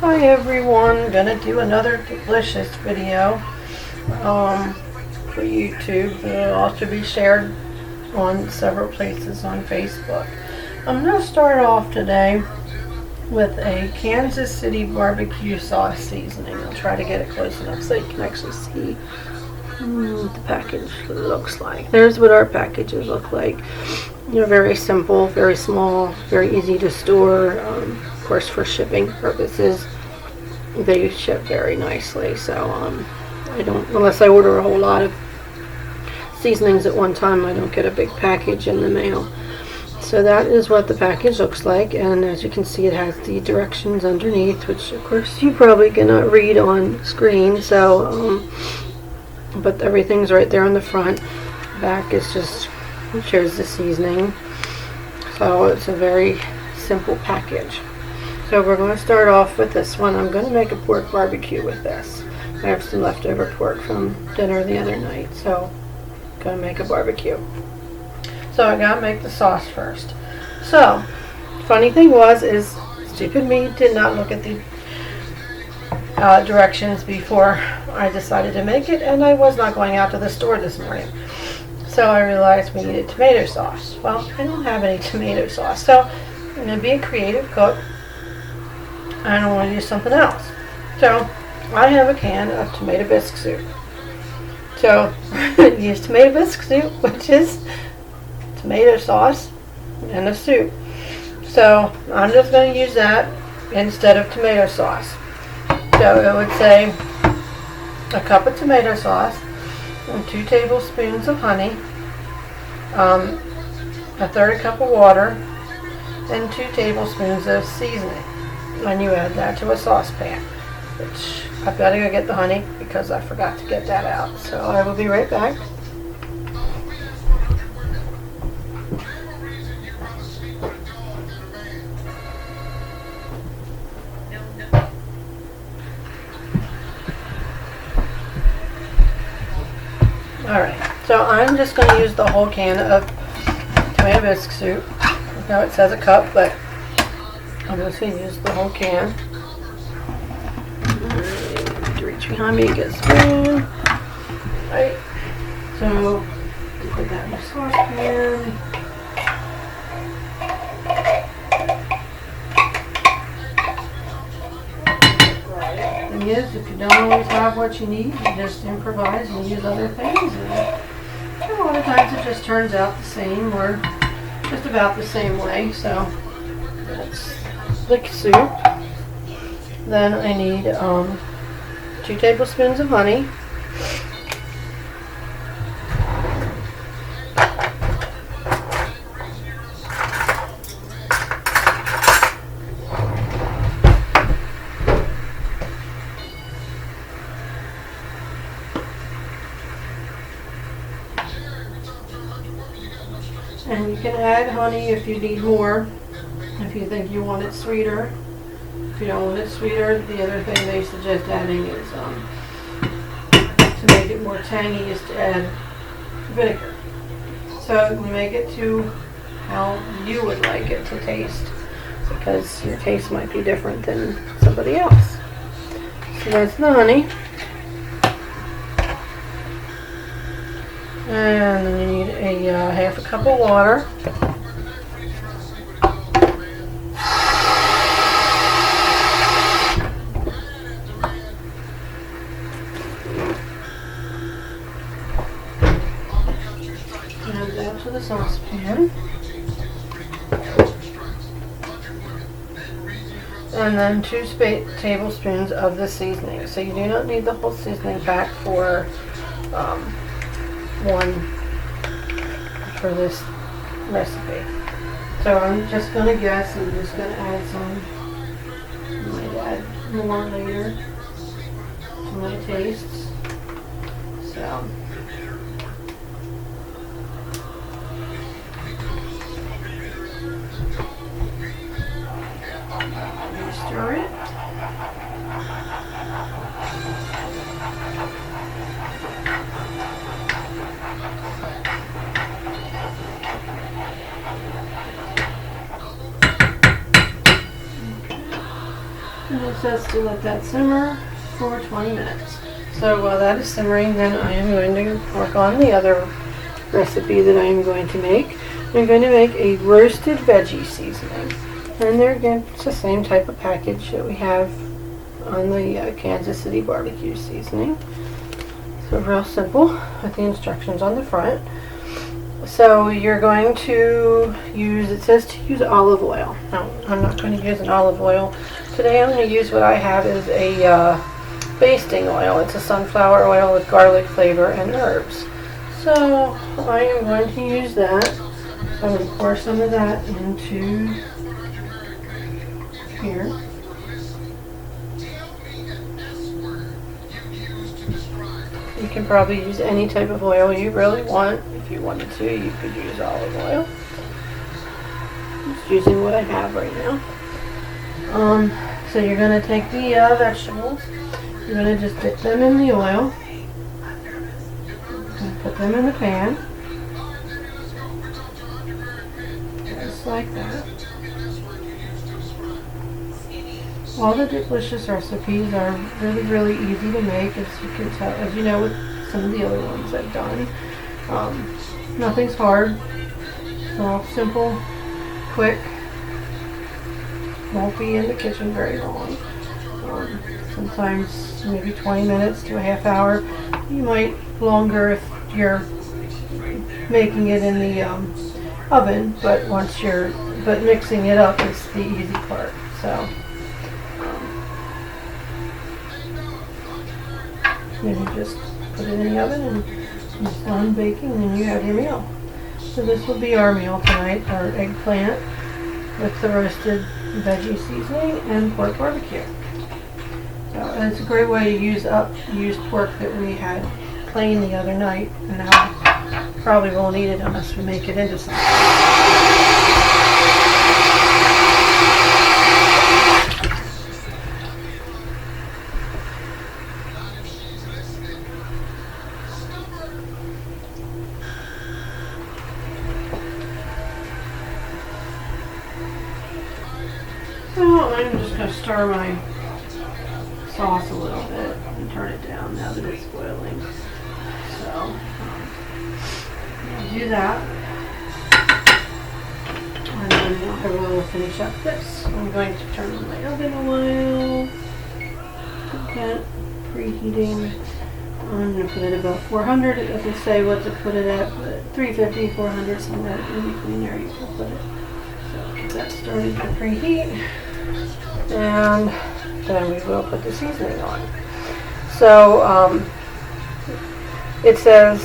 Hi everyone, gonna do another Diplicious video for YouTube. It'll also be shared on several places on Facebook. I'm gonna start off today with a Kansas City barbecue sauce seasoning. I'll try to get it close enough so you can actually see what the package looks like. There's what our packages look like. They're very simple, very small, very easy to store. Of course, for shipping purposes, they ship very nicely. So I don't, unless I order a whole lot of seasonings at one time, I don't get a big package in the mail. So that is what the package looks like, and as you can see, it has the directions underneath, which of course you probably cannot read on screen. So but everything's right there on the front. Back is just shows the seasoning. So it's a very simple package. So we're going to start off with this one. I'm going to make a pork barbecue with this. I have some leftover pork from dinner the other night, so I'm going to make a barbecue. So I got to make the sauce first. So funny thing is stupid me did not look at the directions before I decided to make it, and I was not going out to the store this morning. So I realized we needed tomato sauce. Well, I don't have any tomato sauce, so I'm going to be a creative cook. I don't want to use something else. So I have a can of tomato bisque soup. So use tomato bisque soup, which is tomato sauce and a soup. So I'm just going to use that instead of tomato sauce. So it would say a cup of tomato sauce and 2 tablespoons of honey, a third cup of water, and 2 tablespoons of seasoning. And you add that to a saucepan, which I've got to go get the honey because I forgot to get that out. So I will be right back. Alright, so I'm just going to use the whole can of tomato bisque soup. Now it says a cup, but I'm just going to use the whole can. I need to reach behind me and get a spoon. Right, so put that in the saucepan. Thing is, if you don't always have what you need, you just improvise and use other things, and a lot of times it just turns out the same or just about the same way. So that's the soup. Then I need 2 tablespoons of honey, and you can add honey if you need more, if you think you want it sweeter. If you don't want it sweeter, the other thing they suggest adding is, to make it more tangy, is to add vinegar. So you make it to how you would like it to taste, because your taste might be different than somebody else. So that's the honey. And then you need a half a cup of water. Add that to the saucepan. And then 2 tablespoons of the seasoning. So you do not need the whole seasoning pack for one for this recipe. So I'm just going to guess. I'm just going to add some. I might add more later to my tastes. So stir it. And it says to let that simmer for 20 minutes. So while that is simmering, then I am going to work on the other recipe that I am going to make. I'm going to make a roasted veggie seasoning. And there again, it's the same type of package that we have on the Kansas City barbecue seasoning. So real simple with the instructions on the front. So you're going to use, it says to use olive oil. No, I'm not going to use an olive oil. Today I'm going to use what I have is a basting oil. It's a sunflower oil with garlic flavor and herbs. So I am going to use that. So I'm going to pour some of that into here. You can probably use any type of oil you really want. If you wanted to, you could use olive oil. I'm just using what I have right now. So you're going to take the vegetables. You're going to just dip them in the oil. And put them in the pan. Just like that. All the Diplicious recipes are really, really easy to make, as you can tell, as you know with some of the other ones I've done. Nothing's hard. It's all simple, quick. Won't be in the kitchen very long. Sometimes maybe 20 minutes to a half hour. You might longer if you're making it in the oven, but but mixing it up is the easy part. So. Then you just put it in the oven and it's done baking, and then you have your meal. So this will be our meal tonight, our eggplant with the roasted veggie seasoning and pork barbecue. And it's a great way to use up used pork that we had plain the other night, and now probably won't eat it unless we make it into something. So I'm just going to stir my sauce a little bit and turn it down now that it's boiling. So I'll do that. And then I will finish up this. I'm going to turn on my oven a while. Put that preheating. I'm going to put it about 400. It doesn't say what to put it at, but 350, 400, somewhere in between there you can put it. So get that started to preheat. And then we will put the seasoning on. So it says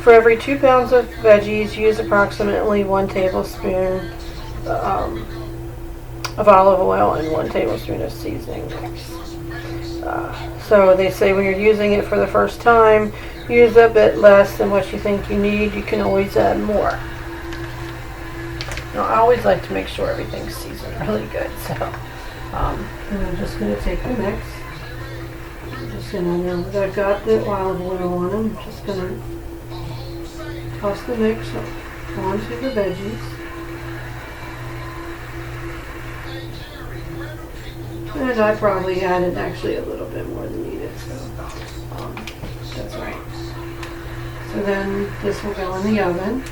for every 2 pounds of veggies, use approximately 1 tablespoon of olive oil and 1 tablespoon of seasoning mix. So they say when you're using it for the first time, use a bit less than what you think you need. You can always add more. Now, I always like to make sure everything's seasoned really good. So and I'm just going to take the mix. I'm just going to, now that I've got the olive oil on them, I'm just going to toss the mix onto the veggies. And I probably added actually a little bit more than needed, so that's right. So then this will go in the oven,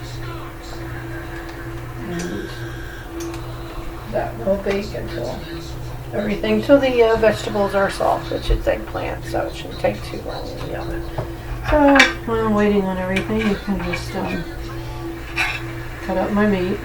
and that will bake until the vegetables are soft, which is eggplant, so it shouldn't take too long in the oven. So while I'm waiting on everything, you can just cut up my meat.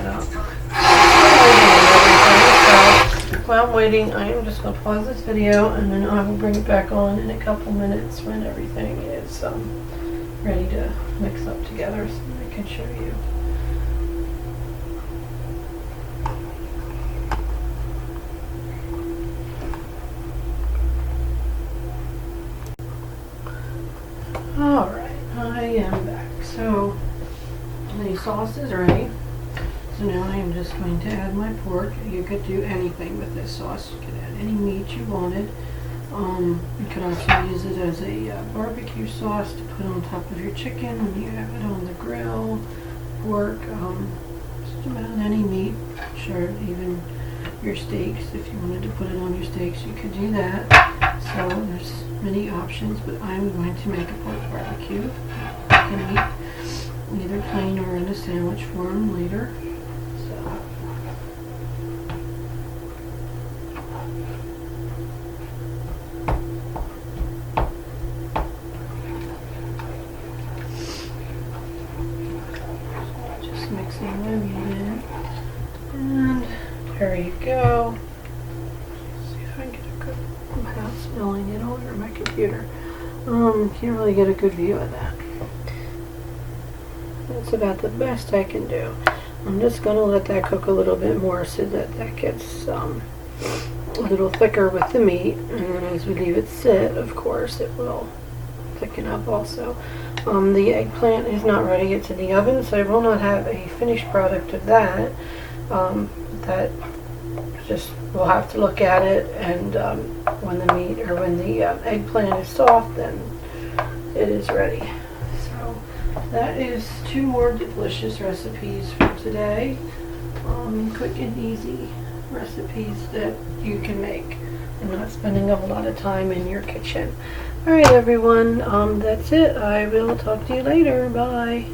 that up. So while I'm waiting, I am just going to pause this video and then I will bring it back on in a couple minutes when everything is ready to mix up together so I can show you. Alright, I am back. So the sauce is ready. So now I am just going to add my pork. You could do anything with this sauce. You could add any meat you wanted. You could also use it as a barbecue sauce to put on top of your chicken when you have it on the grill. Pork, just about any meat. Sure, even your steaks. If you wanted to put it on your steaks, you could do that. So there's many options, but I'm going to make a pork barbecue. You can eat either plain or in a sandwich form later. Just mixing my meat in, and there you go. See if I can get a good, without spilling it over my computer. Can't really get a good view of that. That's about the best I can do. I'm just going to let that cook a little bit more so that that gets a little thicker with the meat. And then as we leave it sit, of course, it will thicken up also. The eggplant is not ready. It's in the oven, so I will not have a finished product of that. That just, we'll have to look at it, and when the meat or when the eggplant is soft, then it is ready. So that is 2 more Diplicious recipes for today. Quick and easy recipes that you can make and not spending a lot of time in your kitchen. Alright everyone, that's it. I will talk to you later. Bye.